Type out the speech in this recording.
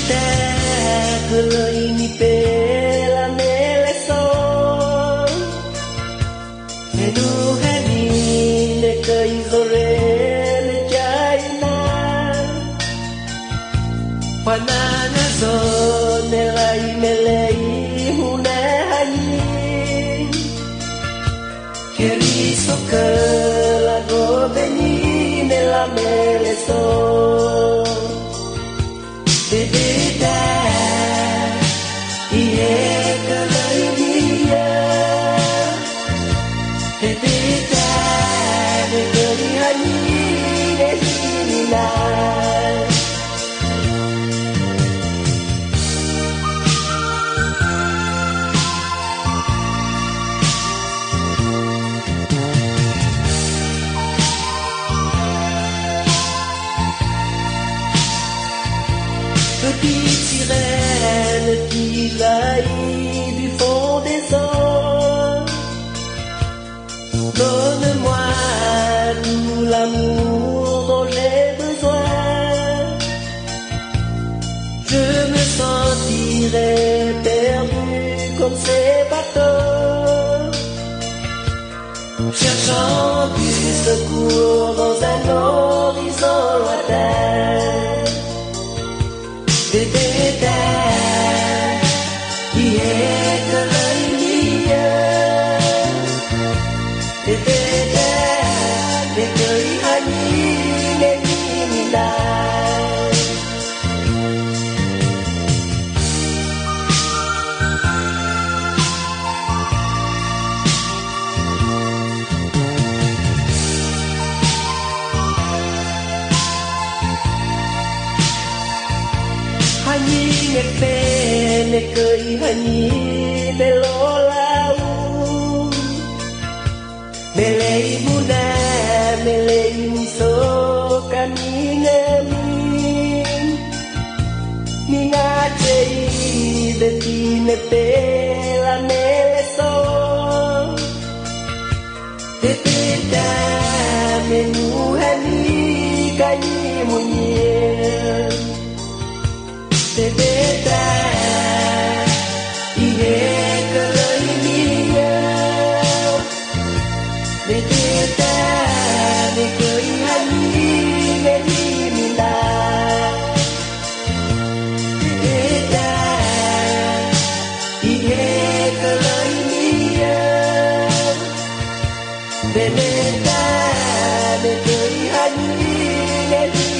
te que lo ini pela nelle so e du hemi ne que izore le jaina panana so ne lai melei hune hani che riso che la goveni nella mele so Bebida, iye kalaiya. Bebida, negeri hani desinila. Petite sirène qui jaillit du fond des eaux, donne-moi tout l'amour dont j'ai besoin. Je me sentirai perdu comme ces bateaux, cherchant du secours dans un horizon lointain. Bebida, iye kalaiya. Bebida, negeri hani desinila. Hani ngepe nekei hani melolau melei muda melei miso kami ngemin ningacei deti nepe la meleso Bebida menu hani kanyi munyir Bebida, iye kalaiya. Bebida, negeri hani desinila. Bebida, iye kalaiya. Bebida, negeri hani desinila.